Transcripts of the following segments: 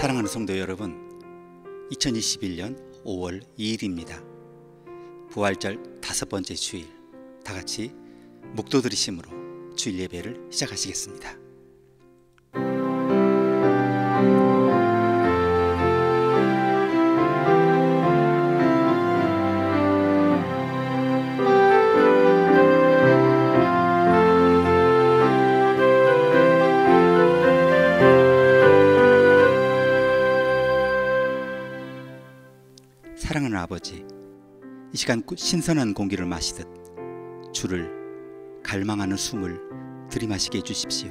사랑하는 성도 여러분, 2021년 5월 2일입니다. 부활절 5번째 주일, 다 같이 묵도 들으심으로 주일 예배를 시작하시겠습니다. 사랑하는 아버지, 이 시간 신선한 공기를 마시듯 주를 갈망하는 숨을 들이마시게 해주십시오.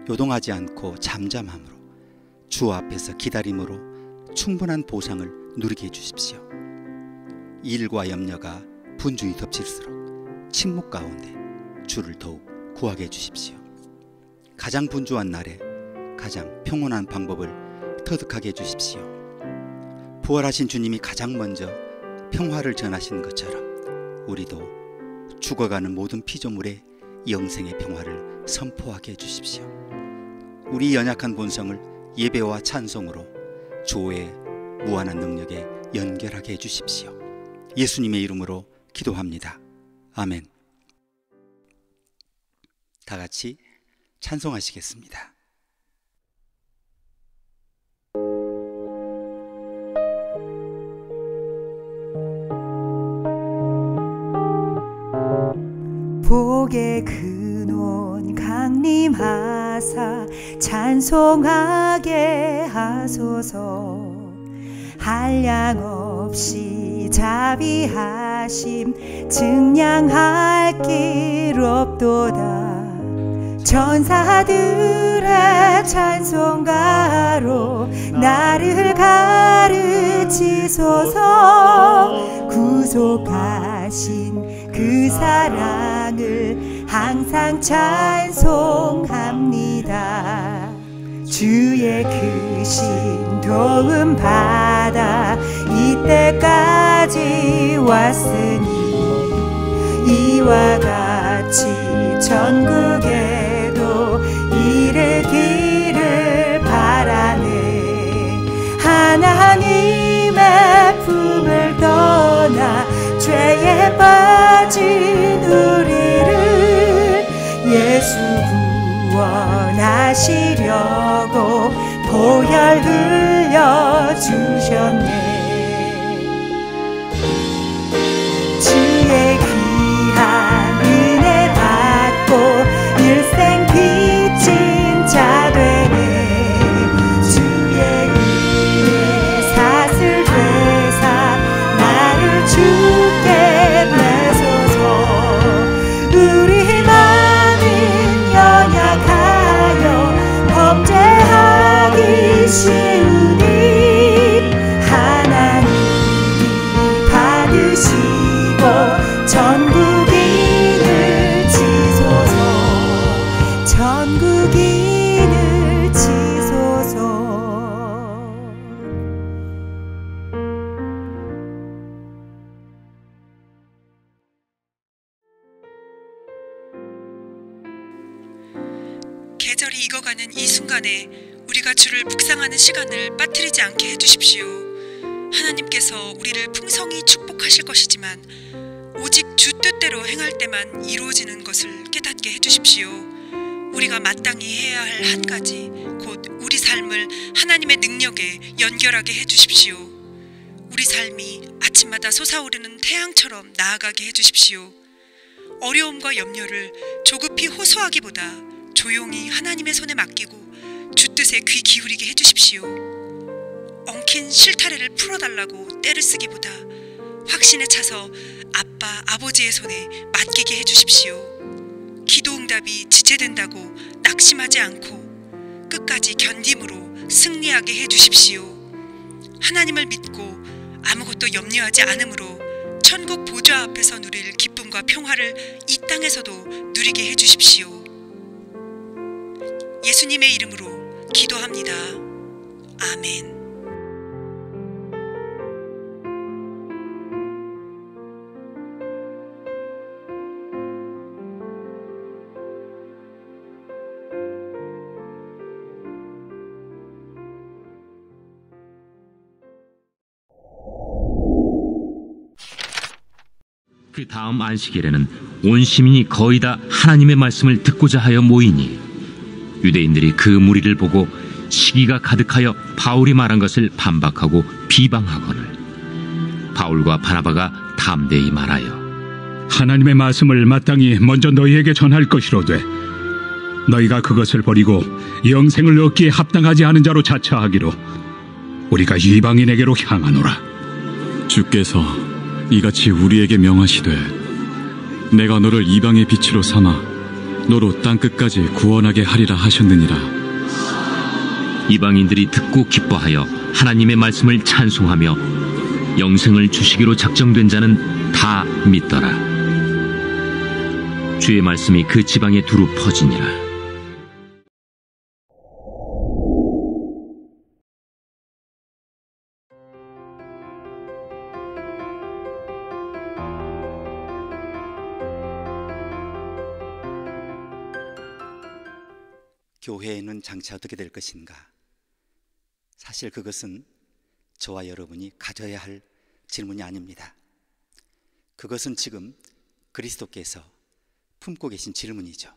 요동하지 않고 잠잠함으로 주 앞에서 기다림으로 충분한 보상을 누리게 해주십시오. 일과 염려가 분주히 덮칠수록 침묵 가운데 주를 더욱 구하게 해주십시오. 가장 분주한 날에 가장 평온한 방법을 터득하게 해주십시오. 부활하신 주님이 가장 먼저 평화를 전하신 것처럼 우리도 죽어가는 모든 피조물의 영생의 평화를 선포하게 해주십시오. 우리 연약한 본성을 예배와 찬송으로 주의 무한한 능력에 연결하게 해주십시오. 예수님의 이름으로 기도합니다. 아멘. 다 같이 찬송하시겠습니다. 복의 근원 강림하사 찬송하게 하소서. 한량없이 자비하심 증량할 길 없도다. 천사들의 찬송가로 나를 가르치소서. 구속하신 그 사랑을 항상 찬송합니다. 주의 크신 도움 받아 이때까지 왔으니 이와 같이 전국에도 이르기를 바라네. 하나님의 품을 떠나 죄에 빠진 우리를 예수 구원하시려고 보혈 흘려주셨네. 주의 귀한 은혜 받고 일생 빚진 자 되네. 주의 은혜 사슬 되사 나를 주께 내소서. 우리 마음은 연약하여 범죄하기 쉬우니 하나님이 받으시고 전국인을 치소서. 전국인을 치소서. 계절이 익어가는 이 순간에 우리가 주를 묵상하는 시간을 빠뜨리지 않게 해주십시오. 하나님께서 우리를 풍성히 축복하실 것이지만 오직 주 뜻대로 행할 때만 이루어지는 것을 깨닫게 해주십시오. 우리가 마땅히 해야 할 한 가지, 곧 우리 삶을 하나님의 능력에 연결하게 해주십시오. 우리 삶이 아침마다 솟아오르는 태양처럼 나아가게 해주십시오. 어려움과 염려를 조급히 호소하기보다 조용히 하나님의 손에 맡기고 주 뜻에 귀 기울이게 해주십시오. 엉킨 실타래를 풀어달라고 떼를 쓰기보다 확신에 차서 아빠, 아버지의 손에 맡기게 해주십시오. 기도응답이 지체된다고 낙심하지 않고 끝까지 견딤으로 승리하게 해주십시오. 하나님을 믿고 아무것도 염려하지 않으므로 천국 보좌 앞에서 누릴 기쁨과 평화를 이 땅에서도 누리게 해주십시오. 예수님의 이름으로 기도합니다. 아멘. 그 다음 안식일에는 온 시민이 거의 다 하나님의 말씀을 듣고자 하여 모이니 유대인들이 그 무리를 보고 시기가 가득하여 바울이 말한 것을 반박하고 비방하거늘 바울과 바나바가 담대히 말하여 하나님의 말씀을 마땅히 먼저 너희에게 전할 것이로되 너희가 그것을 버리고 영생을 얻기에 합당하지 않은 자로 자처하기로 우리가 이방인에게로 향하노라. 주께서 이같이 우리에게 명하시되 내가 너를 이방의 빛으로 삼아 너로 땅끝까지 구원하게 하리라 하셨느니라. 이방인들이 듣고 기뻐하여 하나님의 말씀을 찬송하며 영생을 주시기로 작정된 자는 다 믿더라. 주의 말씀이 그 지방에 두루 퍼지니라. 교회에는 장차 어떻게 될 것인가? 사실 그것은 저와 여러분이 가져야 할 질문이 아닙니다. 그것은 지금 그리스도께서 품고 계신 질문이죠.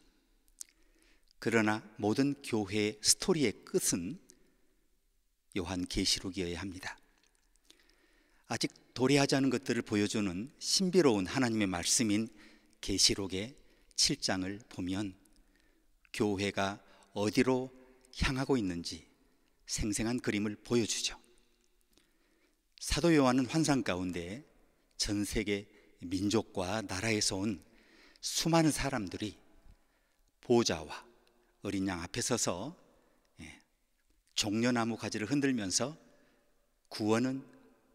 그러나 모든 교회의 스토리의 끝은 요한계시록이어야 합니다. 아직 도래하지 않은 것들을 보여주는 신비로운 하나님의 말씀인 계시록의 7장을 보면 교회가 어디로 향하고 있는지 생생한 그림을 보여주죠. 사도 요한은 환상 가운데 전 세계 민족과 나라에서 온 수많은 사람들이 보좌와 어린 양 앞에 서서 종려나무 가지를 흔들면서 구원은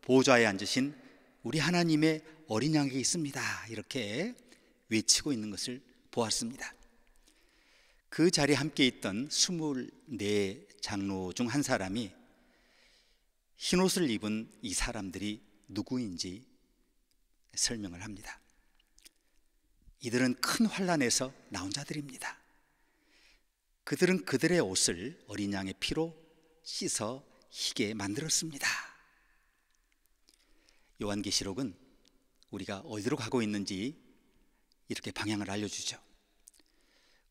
보좌에 앉으신 우리 하나님의 어린 양에게 있습니다, 이렇게 외치고 있는 것을 보았습니다. 그 자리에 함께 있던 24장로 중 한 사람이 흰옷을 입은 이 사람들이 누구인지 설명을 합니다. 이들은 큰 환난에서 나온 자들입니다. 그들은 그들의 옷을 어린 양의 피로 씻어 희게 만들었습니다. 요한계시록은 우리가 어디로 가고 있는지 이렇게 방향을 알려주죠.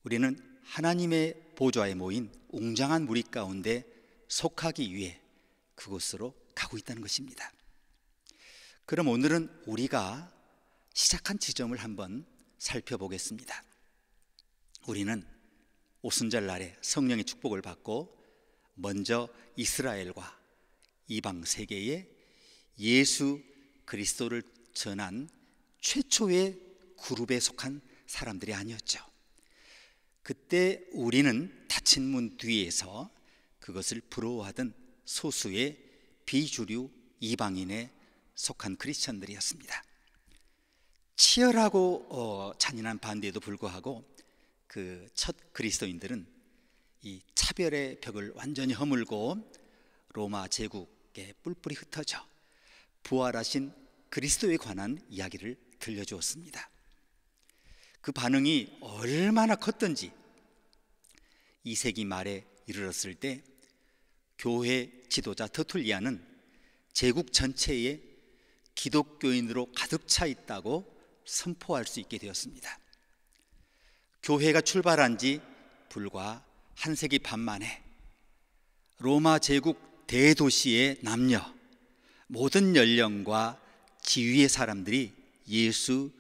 우리는 하나님의 보좌에 모인 웅장한 무리 가운데 속하기 위해 그곳으로 가고 있다는 것입니다. 그럼 오늘은 우리가 시작한 지점을 한번 살펴보겠습니다. 우리는 오순절날에 성령의 축복을 받고 먼저 이스라엘과 이방 세계에 예수 그리스도를 전한 최초의 그룹에 속한 사람들이 아니었죠. 그때 우리는 닫힌 문 뒤에서 그것을 부러워하던 소수의 비주류 이방인에 속한 크리스천들이었습니다. 치열하고 잔인한 반대에도 불구하고 그 첫 그리스도인들은 이 차별의 벽을 완전히 허물고 로마 제국에 뿔뿔이 흩어져 부활하신 그리스도에 관한 이야기를 들려주었습니다. 그 반응이 얼마나 컸던지 2세기 말에 이르렀을 때 교회 지도자 터툴리안은 제국 전체에 기독교인으로 가득 차 있다고 선포할 수 있게 되었습니다. 교회가 출발한 지 불과 한 세기 반 만에 로마 제국 대도시의 남녀, 모든 연령과 지위의 사람들이 예수님을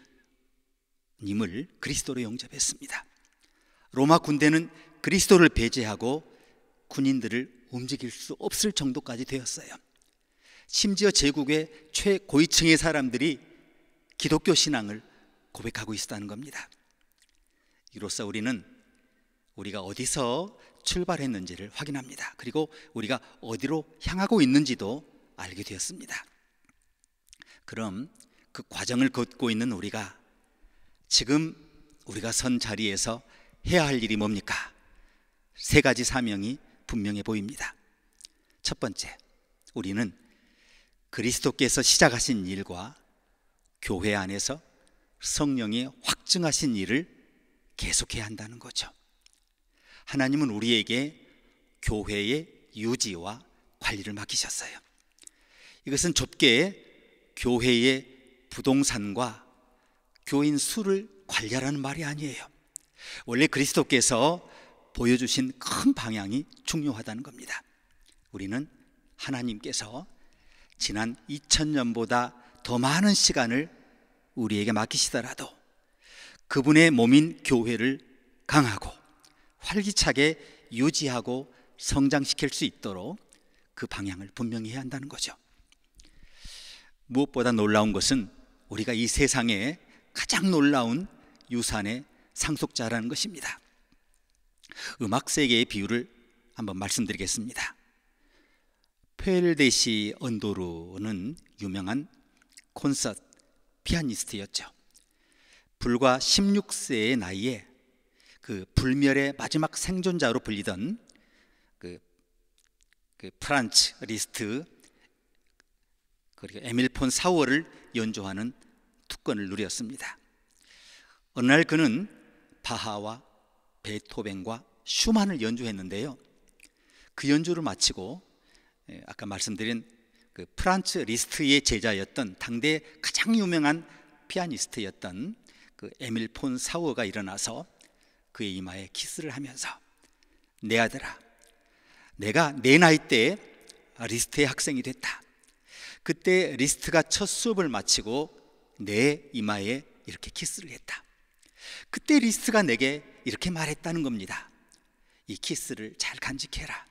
그리스도로 영접했습니다. 로마 군대는 그리스도를 배제하고 군인들을 움직일 수 없을 정도까지 되었어요. 심지어 제국의 최고위층의 사람들이 기독교 신앙을 고백하고 있었다는 겁니다. 이로써 우리는 우리가 어디서 출발했는지를 확인합니다. 그리고 우리가 어디로 향하고 있는지도 알게 되었습니다. 그럼 그 과정을 걷고 있는 우리가 지금 우리가 선 자리에서 해야 할 일이 뭡니까? 세 가지 사명이 분명해 보입니다. 첫 번째, 우리는 그리스도께서 시작하신 일과 교회 안에서 성령이 확증하신 일을 계속해야 한다는 거죠. 하나님은 우리에게 교회의 유지와 관리를 맡기셨어요. 이것은 좁게 교회의 부동산과 교인 수를 관리하라는 말이 아니에요. 원래 그리스도께서 보여주신 큰 방향이 중요하다는 겁니다. 우리는 하나님께서 지난 2000년보다 더 많은 시간을 우리에게 맡기시더라도 그분의 몸인 교회를 강하고 활기차게 유지하고 성장시킬 수 있도록 그 방향을 분명히 해야 한다는 거죠. 무엇보다 놀라운 것은 우리가 이 세상에 가장 놀라운 유산의 상속자라는 것입니다. 음악 세계의 비유를 한번 말씀드리겠습니다. 페엘데시 언도르는 유명한 콘서트 피아니스트였죠. 불과 16세의 나이에 그 불멸의 마지막 생존자로 불리던 그 프란츠 리스트 그리고 에밀 폰 사우어를 연주하는 특권을 누렸습니다. 어느 날 그는 바하와 베토벤과 슈만을 연주했는데요. 그 연주를 마치고 아까 말씀드린 그 프란츠 리스트의 제자였던 당대 가장 유명한 피아니스트였던 그 에밀 폰 사우어가 일어나서 그의 이마에 키스를 하면서 내 아들아, 내가 내 나이 때에 리스트의 학생이 됐다. 그때 리스트가 첫 수업을 마치고 내 이마에 이렇게 키스를 했다. 그때 리스트가 내게 이렇게 말했다는 겁니다. 이 키스를 잘 간직해라.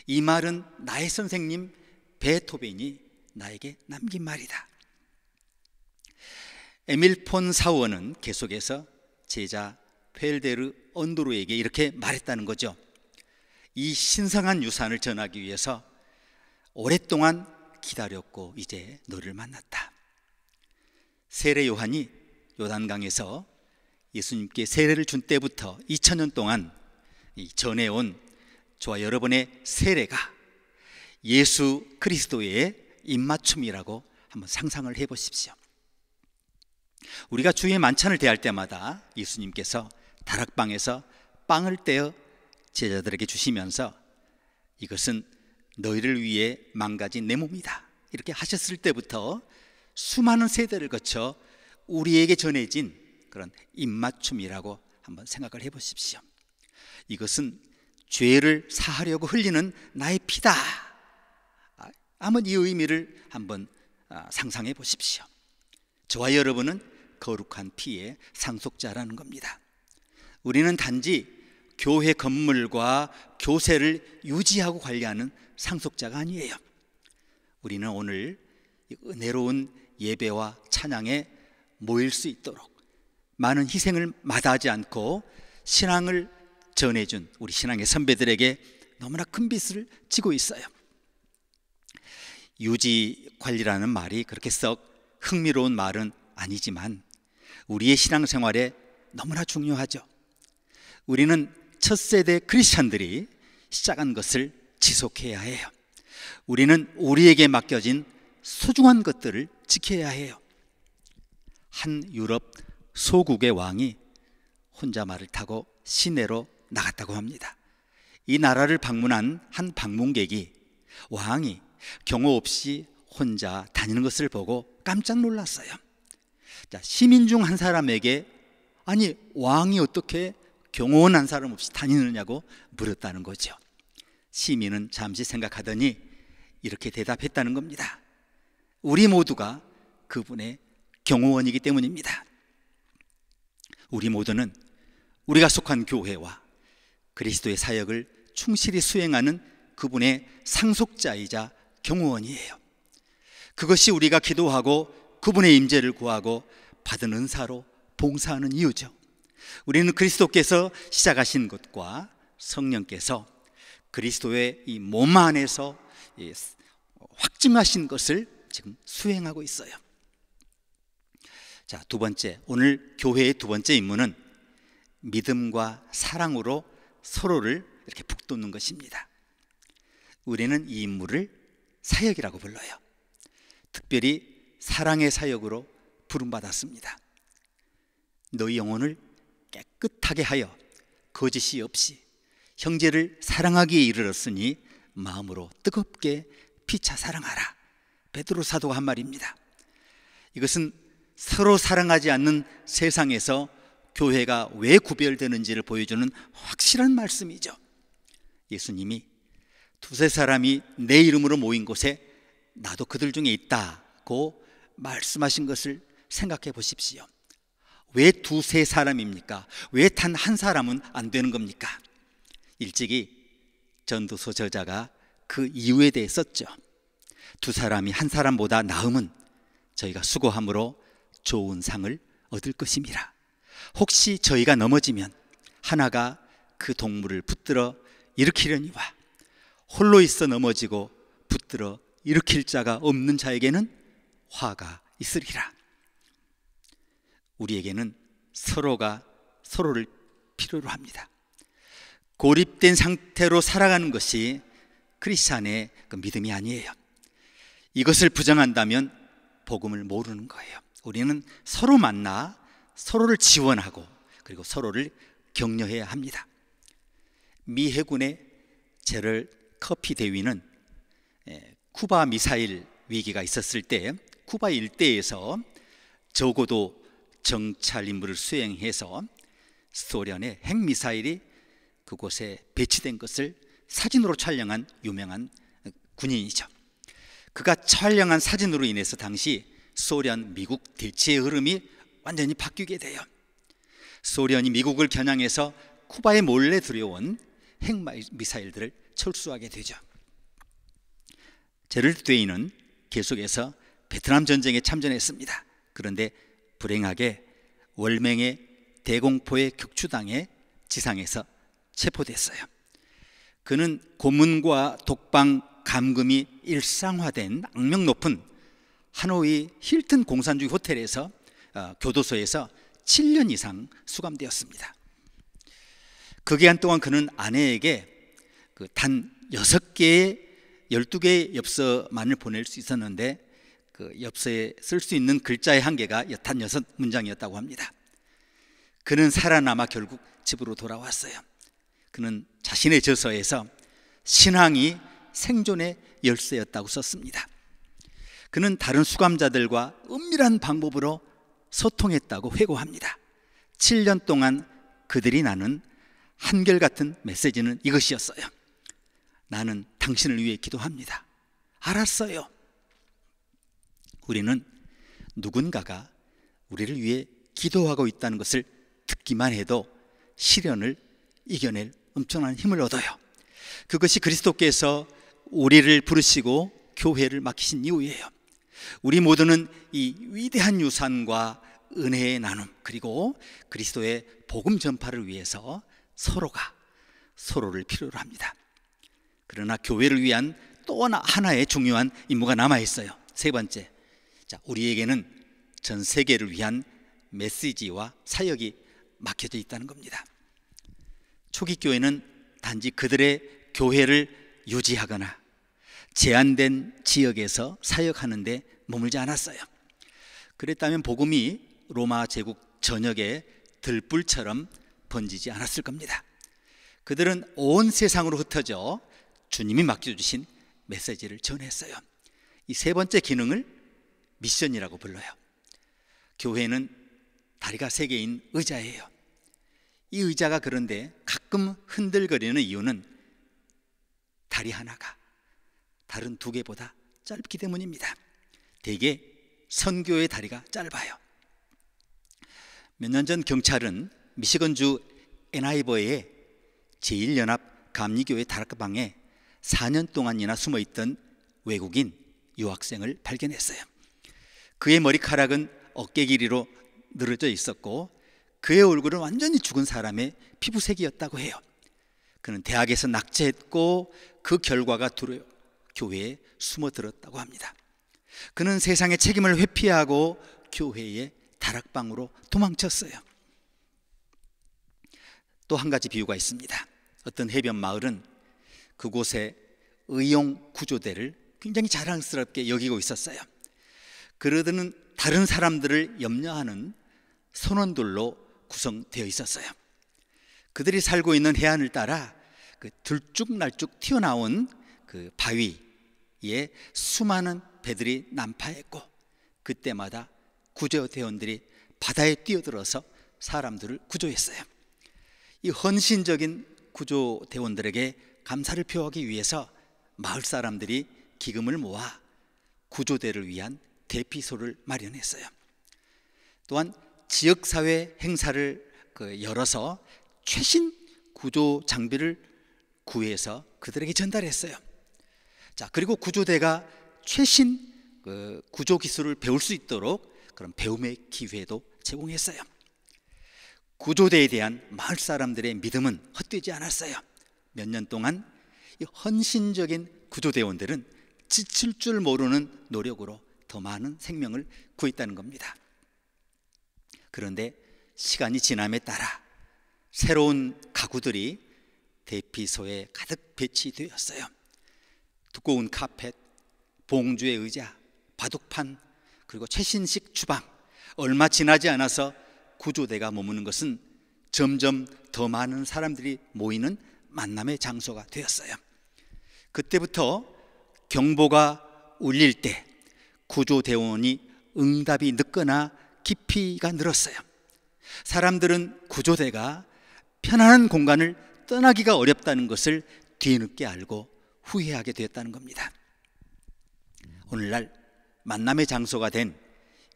이 말은 나의 선생님 베토벤이 나에게 남긴 말이다. 에밀 폰 사우어는 계속해서 제자 페엘데르 언도르에게 이렇게 말했다는 거죠. 이 신성한 유산을 전하기 위해서 오랫동안 기다렸고 이제 너를 만났다. 세례 요한이 요단강에서 예수님께 세례를 준 때부터 2000년 동안 전해온 저와 여러분의 세례가 예수 그리스도의 입맞춤이라고 한번 상상을 해보십시오. 우리가 주의 만찬을 대할 때마다 예수님께서 다락방에서 빵을 떼어 제자들에게 주시면서 이것은 너희를 위해 망가진 내 몸이다 이렇게 하셨을 때부터 수많은 세대를 거쳐 우리에게 전해진 그런 입맞춤이라고 한번 생각을 해보십시오. 이것은 죄를 사하려고 흘리는 나의 피다. 한번 이 의미를 한번 상상해 보십시오. 저와 여러분은 거룩한 피의 상속자라는 겁니다. 우리는 단지 교회 건물과 교세를 유지하고 관리하는 상속자가 아니에요. 우리는 오늘 은혜로운 예배와 찬양에 모일 수 있도록 많은 희생을 마다하지 않고 신앙을 전해준 우리 신앙의 선배들에게 너무나 큰 빚을 지고 있어요. 유지 관리라는 말이 그렇게 썩 흥미로운 말은 아니지만 우리의 신앙생활에 너무나 중요하죠. 우리는 첫 세대 크리스찬들이 시작한 것을 지속해야 해요. 우리는 우리에게 맡겨진 소중한 것들을 지켜야 해요. 한 유럽 소국의 왕이 혼자 말을 타고 시내로 나갔다고 합니다. 이 나라를 방문한 한 방문객이 왕이 경호 없이 혼자 다니는 것을 보고 깜짝 놀랐어요. 자, 시민 중 한 사람에게 아니 왕이 어떻게 경호원 한 사람 없이 다니느냐고 물었다는 거죠. 시민은 잠시 생각하더니 이렇게 대답했다는 겁니다. 우리 모두가 그분의 경호원이기 때문입니다. 우리 모두는 우리가 속한 교회와 그리스도의 사역을 충실히 수행하는 그분의 상속자이자 경호원이에요. 그것이 우리가 기도하고 그분의 임재를 구하고 받은 은사로 봉사하는 이유죠. 우리는 그리스도께서 시작하신 것과 성령께서 그리스도의 이 몸 안에서 확증하신 것을 지금 수행하고 있어요. 자, 두 번째, 오늘 교회의 두 번째 임무는 믿음과 사랑으로 서로를 이렇게 북돋는 것입니다. 우리는 이 임무를 사역이라고 불러요. 특별히 사랑의 사역으로 부름받았습니다. 너희 영혼을 깨끗하게 하여 거짓이 없이 형제를 사랑하기에 이르렀으니 마음으로 뜨겁게 피차 사랑하라. 베드로 사도가 한 말입니다. 이것은 서로 사랑하지 않는 세상에서 교회가 왜 구별되는지를 보여주는 확실한 말씀이죠. 예수님이 두세 사람이 내 이름으로 모인 곳에 나도 그들 중에 있다고 말씀하신 것을 생각해 보십시오. 왜 두세 사람입니까? 왜 단 한 사람은 안 되는 겁니까? 일찍이 전도서 저자가 그 이유에 대해 썼죠. 두 사람이 한 사람보다 나음은 저희가 수고함으로 좋은 상을 얻을 것임이라. 혹시 저희가 넘어지면 하나가 그 동물을 붙들어 일으키려니와 홀로 있어 넘어지고 붙들어 일으킬 자가 없는 자에게는 화가 있으리라. 우리에게는 서로가 서로를 필요로 합니다. 고립된 상태로 살아가는 것이 크리스찬의 그 믿음이 아니에요. 이것을 부정한다면 복음을 모르는 거예요. 우리는 서로 만나 서로를 지원하고 그리고 서로를 격려해야 합니다. 미 해군의 제럴 커피 대위는 쿠바 미사일 위기가 있었을 때 쿠바 일대에서 적어도 정찰 임무를 수행해서 소련의 핵미사일이 그곳에 배치된 것을 사진으로 촬영한 유명한 군인이죠. 그가 촬영한 사진으로 인해서 당시 소련, 미국 대치의 흐름이 완전히 바뀌게 돼요. 소련이 미국을 겨냥해서 쿠바에 몰래 들여온 핵미사일들을 철수하게 되죠. 제럴 데이는 계속해서 베트남 전쟁에 참전했습니다. 그런데 불행하게 월맹의 대공포에 격추당해 지상에서 체포됐어요. 그는 고문과 독방, 감금이 일상화된 악명 높은 하노이 힐튼 공산주의 호텔에서 교도소에서 7년 이상 수감되었습니다. 그 기간 동안 그는 아내에게 단 6개의 12개의 엽서만을 보낼 수 있었는데 그 엽서에 쓸 수 있는 글자의 한계가 단 6문장이었다고 합니다. 그는 살아남아 결국 집으로 돌아왔어요. 그는 자신의 저서에서 신앙이 생존의 열쇠였다고 썼습니다. 그는 다른 수감자들과 은밀한 방법으로 소통했다고 회고합니다. 7년 동안 그들이 나눈 한결같은 메시지는 이것이었어요. 나는 당신을 위해 기도합니다. 알았어요. 우리는 누군가가 우리를 위해 기도하고 있다는 것을 듣기만 해도 시련을 이겨낼 엄청난 힘을 얻어요. 그것이 그리스도께서 우리를 부르시고 교회를 맡기신 이유예요. 우리 모두는 이 위대한 유산과 은혜의 나눔 그리고 그리스도의 복음 전파를 위해서 서로가 서로를 필요로 합니다. 그러나 교회를 위한 또 하나의 중요한 임무가 남아있어요. 세 번째, 우리에게는 전 세계를 위한 메시지와 사역이 맡겨져 있다는 겁니다. 초기 교회는 단지 그들의 교회를 유지하거나 제한된 지역에서 사역하는 데 머물지 않았어요. 그랬다면 복음이 로마 제국 전역에 들불처럼 번지지 않았을 겁니다. 그들은 온 세상으로 흩어져 주님이 맡겨주신 메시지를 전했어요. 이 세 번째 기능을 미션이라고 불러요. 교회는 다리가 3개인 의자예요. 이 의자가 그런데 가끔 흔들거리는 이유는 다리 하나가 다른 2개보다 짧기 때문입니다. 대개 선교의 다리가 짧아요. 몇 년 전 경찰은 미시건주 앤하이버의 제1연합 감리교회 다락방에 4년 동안이나 숨어있던 외국인 유학생을 발견했어요. 그의 머리카락은 어깨 길이로 늘어져 있었고 그의 얼굴은 완전히 죽은 사람의 피부색이었다고 해요. 그는 대학에서 낙제했고 그 결과가 두려워 교회에 숨어들었다고 합니다. 그는 세상의 책임을 회피하고 교회의 다락방으로 도망쳤어요. 또 한 가지 비유가 있습니다. 어떤 해변 마을은 그곳에 의용 구조대를 굉장히 자랑스럽게 여기고 있었어요. 그들은 다른 사람들을 염려하는 선원들로 구성되어 있었어요. 그들이 살고 있는 해안을 따라 그 들쭉날쭉 튀어나온 그 바위에 수많은 배들이 난파했고 그때마다 구조대원들이 바다에 뛰어들어서 사람들을 구조했어요. 이 헌신적인 구조대원들에게 감사를 표하기 위해서 마을 사람들이 기금을 모아 구조대를 위한 대피소를 마련했어요. 또한 지역사회 행사를 열어서 최신 구조 장비를 구해서 그들에게 전달했어요. 자, 그리고 구조대가 최신 구조 기술을 배울 수 있도록 그런 배움의 기회도 제공했어요. 구조대에 대한 마을 사람들의 믿음은 헛되지 않았어요. 몇 년 동안 이 헌신적인 구조대원들은 지칠 줄 모르는 노력으로 더 많은 생명을 구했다는 겁니다. 그런데 시간이 지남에 따라 새로운 가구들이 대피소에 가득 배치되었어요. 두꺼운 카펫, 봉주의 의자, 바둑판, 그리고 최신식 주방. 얼마 지나지 않아서 구조대가 머무는 것은 점점 더 많은 사람들이 모이는 만남의 장소가 되었어요. 그때부터 경보가 울릴 때 구조대원이 응답이 늦거나 깊이가 늘었어요. 사람들은 구조대가 편안한 공간을 떠나기가 어렵다는 것을 뒤늦게 알고 후회하게 되었다는 겁니다. 오늘날 만남의 장소가 된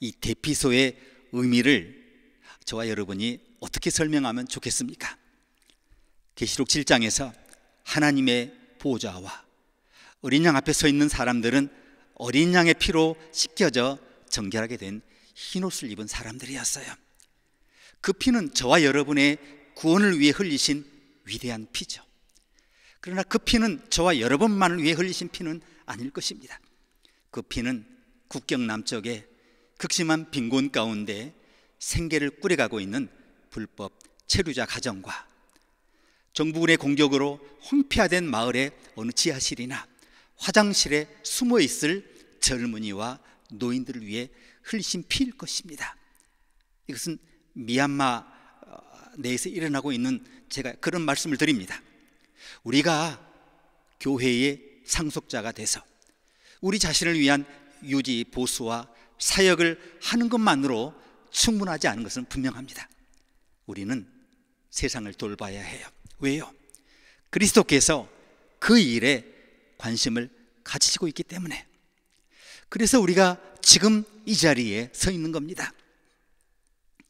이 대피소의 의미를 저와 여러분이 어떻게 설명하면 좋겠습니까? 계시록 7장에서 하나님의 보좌와 어린 양 앞에 서 있는 사람들은 어린 양의 피로 씻겨져 정결하게 된 흰옷을 입은 사람들이었어요. 그 피는 저와 여러분의 구원을 위해 흘리신 위대한 피죠. 그러나 그 피는 저와 여러분만을 위해 흘리신 피는 아닐 것입니다. 그 피는 국경 남쪽에 극심한 빈곤 가운데 생계를 꾸려가고 있는 불법 체류자 가정과 정부군의 공격으로 황폐화된 마을의 어느 지하실이나 화장실에 숨어 있을 젊은이와 노인들을 위해 흘리신 피일 것입니다. 이것은 미얀마 내에서 일어나고 있는 제가 그런 말씀을 드립니다. 우리가 교회의 상속자가 돼서 우리 자신을 위한 유지 보수와 사역을 하는 것만으로 충분하지 않은 것은 분명합니다. 우리는 세상을 돌봐야 해요. 왜요? 그리스도께서 그 일에 관심을 가지시고 있기 때문에. 그래서 우리가 지금 이 자리에 서 있는 겁니다.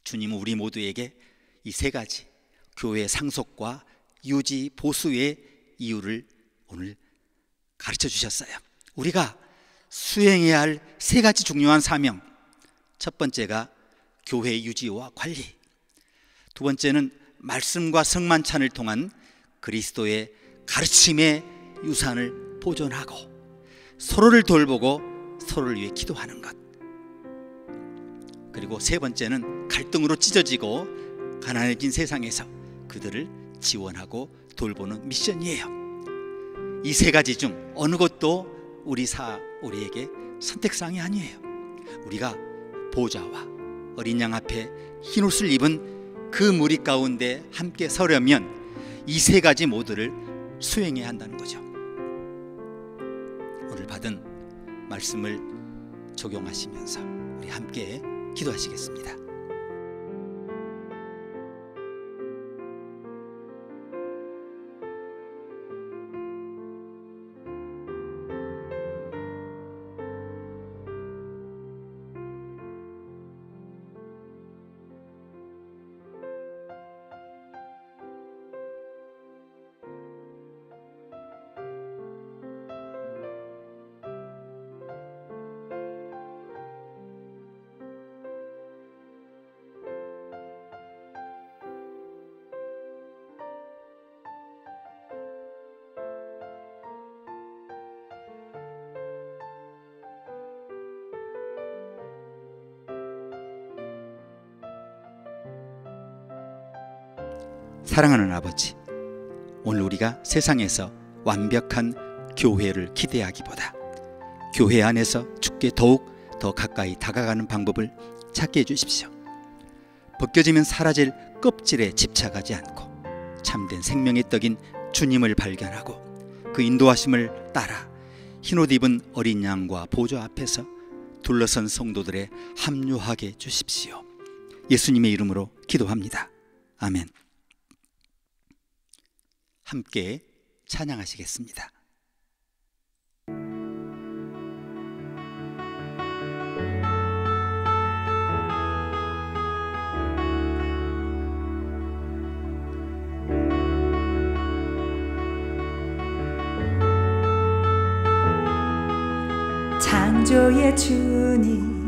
주님은 우리 모두에게 이 세 가지 교회 상속과 유지 보수의 이유를 오늘 가르쳐 주셨어요. 우리가 수행해야 할 세 가지 중요한 사명. 첫 번째가 교회 유지와 관리, 두 번째는 말씀과 성만찬을 통한 그리스도의 가르침의 유산을 보존하고 서로를 돌보고 서로를 위해 기도하는 것, 그리고 세 번째는 갈등으로 찢어지고 가난해진 세상에서 그들을 지원하고 돌보는 미션이에요. 이 세 가지 중 어느 것도 우리에게 선택사항이 아니에요. 우리가 보좌와 어린 양 앞에 흰옷을 입은 그 무리 가운데 함께 서려면 이 세 가지 모두를 수행해야 한다는 거죠. 오늘 받은 말씀을 적용하시면서 우리 함께 기도하시겠습니다. 사랑하는 아버지, 오늘 우리가 세상에서 완벽한 교회를 기대하기보다 교회 안에서 주께 더욱 더 가까이 다가가는 방법을 찾게 해주십시오. 벗겨지면 사라질 껍질에 집착하지 않고 참된 생명의 떡인 주님을 발견하고 그 인도하심을 따라 흰옷 입은 어린 양과 보좌 앞에서 둘러선 성도들에 합류하게 해 주십시오. 예수님의 이름으로 기도합니다. 아멘. 함께 찬양하시겠습니다. 창조의 주님,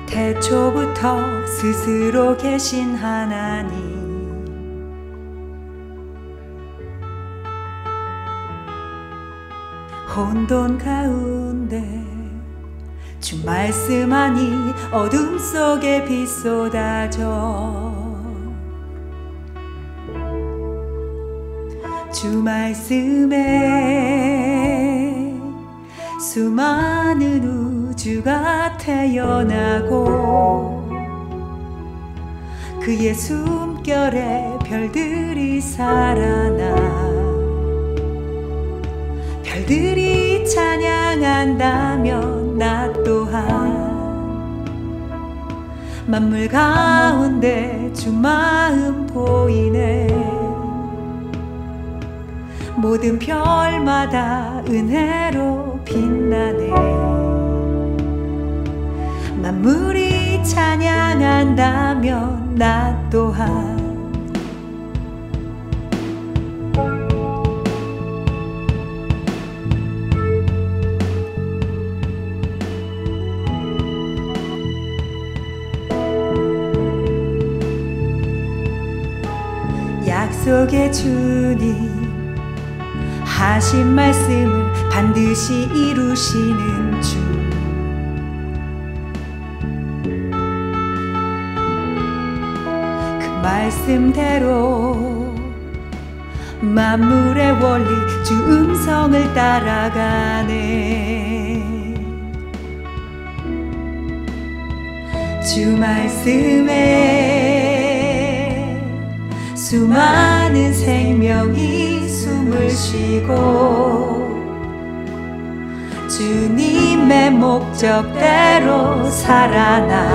태초부터 스스로 계신 하나님, 혼돈 가운데 주 말씀하니 어둠 속에 빛 쏟아져. 주 말씀에 수많은 우주가 태어나고 그의 숨결에 별들이 살아나 별들이 찬양한다면 나 또한 만물 가운데 주 마음 보이네. 모든 별마다 은혜로 빛나네. 만물이 찬양한다면 나 또한 약속의 주님 하신 말씀을 반드시 이루시는 주. 그 말씀대로 만물의 원리 주 음성을 따라가네. 주 말씀에 수많은 생명이 숨을 쉬고 주님의 목적대로 살아나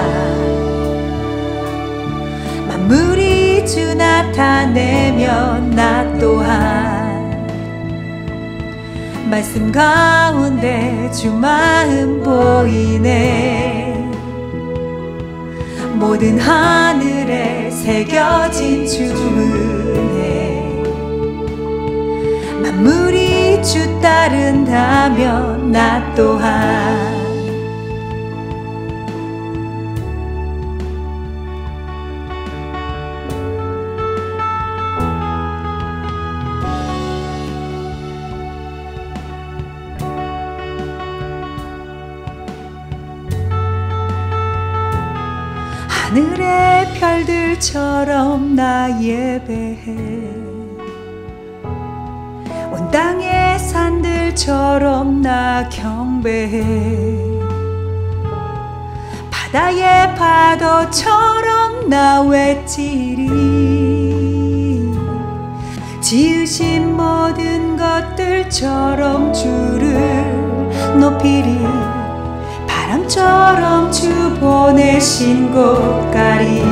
만물이 주 나타내면 나 또한 말씀 가운데 주 마음 보이네. 모든 하늘에 새겨진 주 은혜 만물이 주 따른다면 나 또한 하늘의 별들처럼 나 예배해. 온 땅의 산들처럼 나 경배해. 바다의 파도처럼 나 외치리. 지으신 모든 것들처럼 주를 높이리. 바람처럼 주 보내신 곳 가리.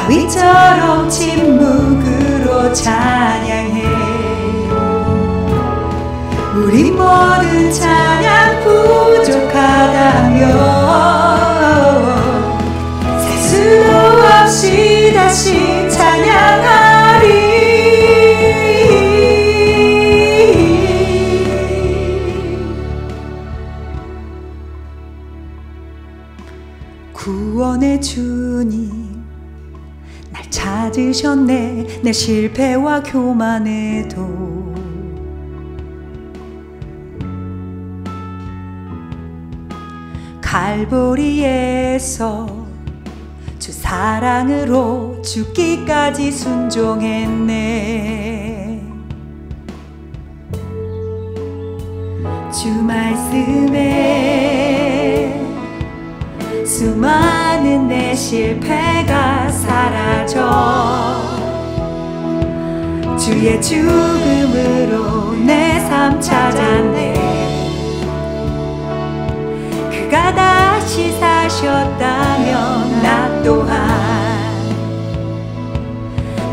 바위처럼 침묵으로 찬양해. 우리 모든 찬양 부족하다면 셀 수도 없이 다시 찬양하리. 구원의 주님 날 찾으셨네. 내 실패와 교만에도 갈보리에서 주 사랑으로 죽기까지 순종했네. 주 말씀에 수많은 내 실패가 사라져 주의 죽음으로 내 삶 찾았네. 주가 다시 사셨다면 나 또한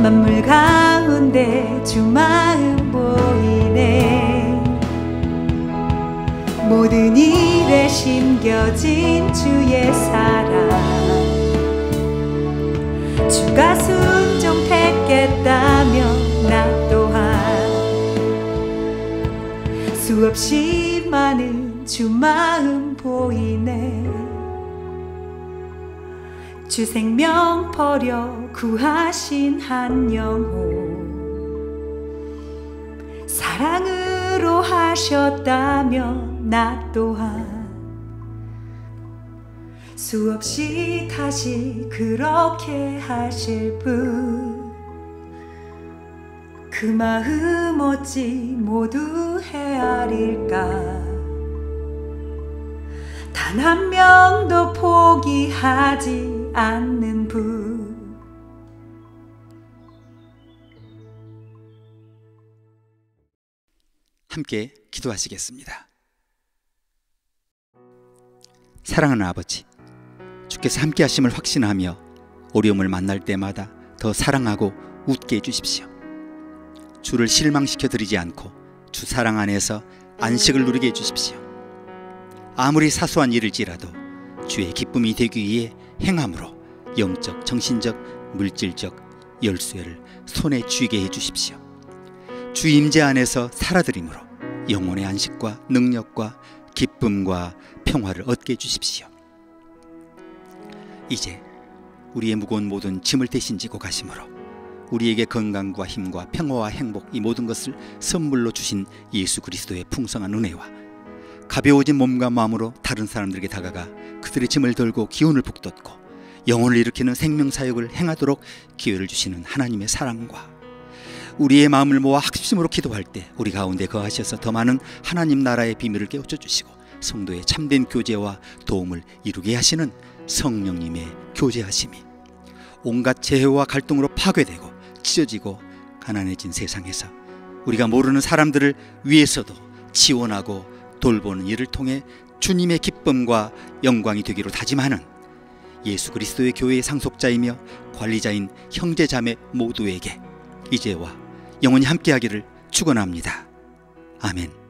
만물 가운데 주 마음 보이네. 모든 일에 심겨진 주의 사랑, 주가 순종했겠다면 나 또한 수없이 많은 주 마음 보이네. 주 생명 버려 구하신 한 영혼, 사랑으로 하셨다면 나 또한 수없이 다시 그렇게 하실 분, 그 마음 어찌 모두 헤아릴까. 단 한 명도 포기하지 않는 분. 함께 기도하시겠습니다. 사랑하는 아버지, 주께서 함께 하심을 확신하며 어려움을 만날 때마다 더 사랑하고 웃게 해주십시오. 주를 실망시켜 드리지 않고 주 사랑 안에서 안식을 누리게 해주십시오. 아무리 사소한 일일지라도 주의 기쁨이 되기 위해 행함으로 영적, 정신적, 물질적 열쇠를 손에 쥐게 해주십시오. 주 임재 안에서 살아드림으로 영혼의 안식과 능력과 기쁨과 평화를 얻게 해주십시오. 이제 우리의 무거운 모든 짐을 대신 지고 가심으로 우리에게 건강과 힘과 평화와 행복, 이 모든 것을 선물로 주신 예수 그리스도의 풍성한 은혜와 가벼워진 몸과 마음으로 다른 사람들에게 다가가 그들의 짐을 덜고 기운을 북돋고 영혼을 일으키는 생명사역을 행하도록 기회를 주시는 하나님의 사랑과 우리의 마음을 모아 학습심으로 기도할 때 우리 가운데 거하셔서 더 많은 하나님 나라의 비밀을 깨우쳐 주시고 성도의 참된 교제와 도움을 이루게 하시는 성령님의 교제하심이 온갖 재해와 갈등으로 파괴되고 찢어지고 가난해진 세상에서 우리가 모르는 사람들을 위해서도 지원하고 돌보는 일을 통해 주님의 기쁨과 영광이 되기로 다짐하는 예수 그리스도의 교회의 상속자이며 관리자인 형제자매 모두에게 이제와 영원히 함께하기를 축원합니다. 아멘.